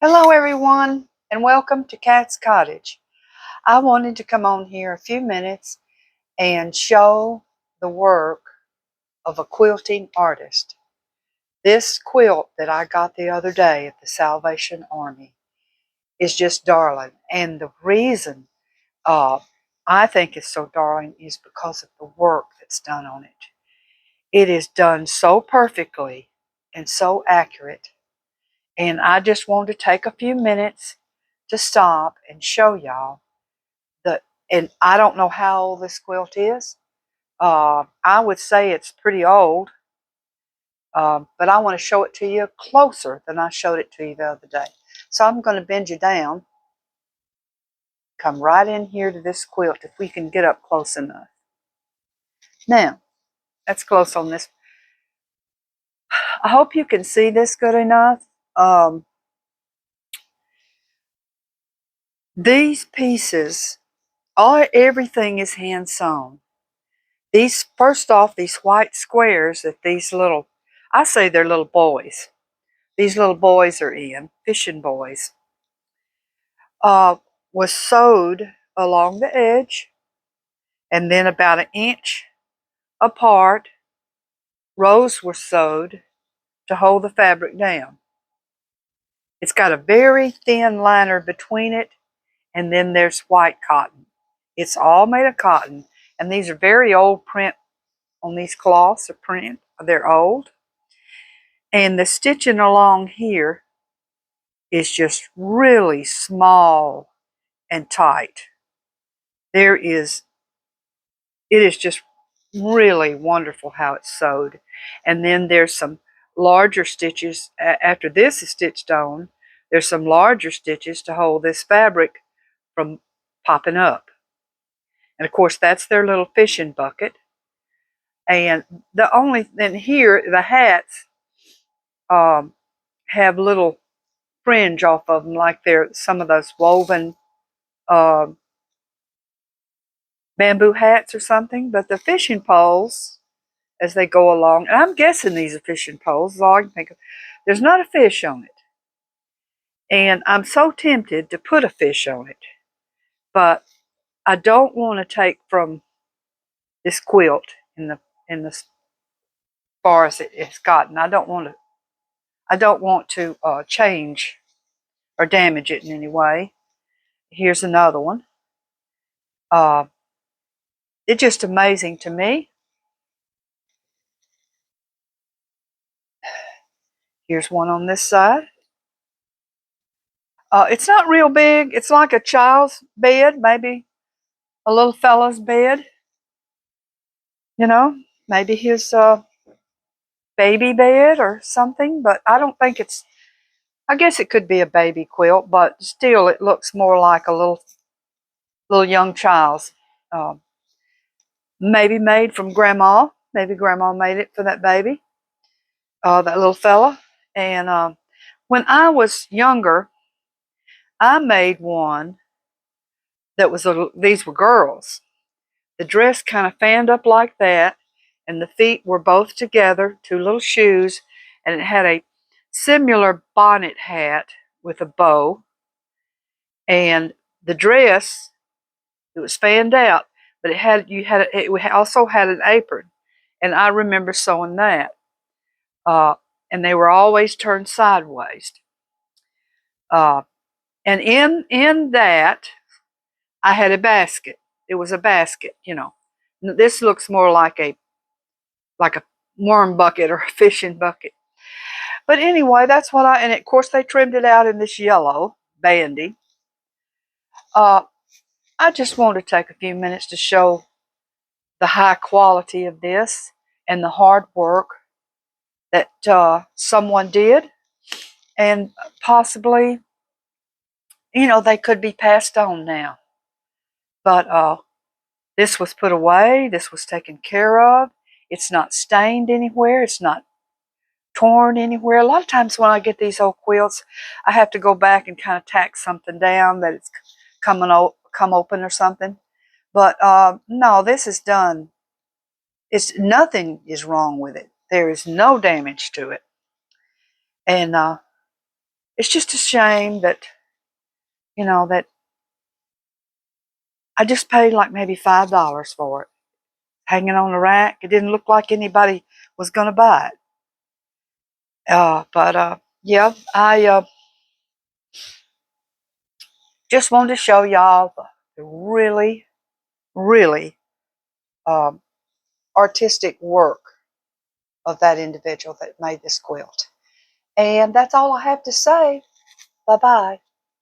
Hello everyone and welcome to Cat's Cottage. I wanted to come on here a few minutes and show the work of a quilting artist. This quilt that I got the other day at the Salvation Army is just darling, and the reason I think it's so darling is because of the work that's done on it. It is done so perfectly and so accurate, and I just wanted to take a few minutes to stop and show y'all and I don't know how old this quilt is. I would say it's pretty old, but I want to show it to you closer than I showed it to you the other day. So I'm going to bend you down, come right in here to this quilt if we can get up close enough. Now, that's close on this. I hope you can see this good enough. These pieces, everything is hand sewn. These, first off, these white squares that these little, I say they're little boys. These little boys are in, fishing boys, uh, was sewed along the edge, and then about an inch apart, rows were sewed to hold the fabric down. It's got a very thin liner between it, and then there's white cotton. It's all made of cotton, and these are very old print on these cloths. Are print, they're old, and the stitching along here is just really small and tight. It is just really wonderful how it's sewed. And then there's some larger stitches. After this is stitched on, there's some larger stitches to hold this fabric from popping up. And of course, that's their little fishing bucket. And then here, the hats um, have little fringe off of them, like they're some of those woven uh, bamboo hats or something. But the fishing poles, as they go along, and I'm guessing these are fishing poles, is all I can think of. There's not a fish on it. And I'm so tempted to put a fish on it. But I don't want to take from this quilt in the far as it's gotten. I don't want to change or damage it in any way. Here's another one. Uh, it's just amazing to me. Here's one on this side. It's not real big. It's like a child's bed, maybe a little fella's bed. You know, maybe his baby bed or something, but I don't think I guess it could be a baby quilt, but still it looks more like a little young child's. Um, Maybe made from grandma. Maybe grandma made it for that baby, that little fella. And when I was younger, I made one that was these were girls. The dress kind of fanned up like that, and the feet were both together, two little shoes, and it had a similar bonnet hat with a bow. And the dress, it was fanned out, but it also had an apron, and I remember sewing that. Uh, and they were always turned sideways. Uh, and in that, I had a basket. It was a basket, you know. This looks more like a worm bucket or a fishing bucket. But anyway, that's what and of course they trimmed it out in this yellow bandy. Uh, I just want to take a few minutes to show the high quality of this and the hard work that someone did, and possibly, they could be passed on now. But this was put away. This was taken care of. It's not stained anywhere. It's not torn anywhere. A lot of times when I get these old quilts, I have to go back and kind of tack something down that it's come open or something. But no, this is done. Nothing is wrong with it. There is no damage to it, and it's just a shame that, you know, that I just paid like maybe $5 for it, hanging on the rack. It didn't look like anybody was going to buy it. But yeah, I just wanted to show y'all the really, really um, artistic work of that individual that made this quilt. And that's all I have to say. Bye-bye.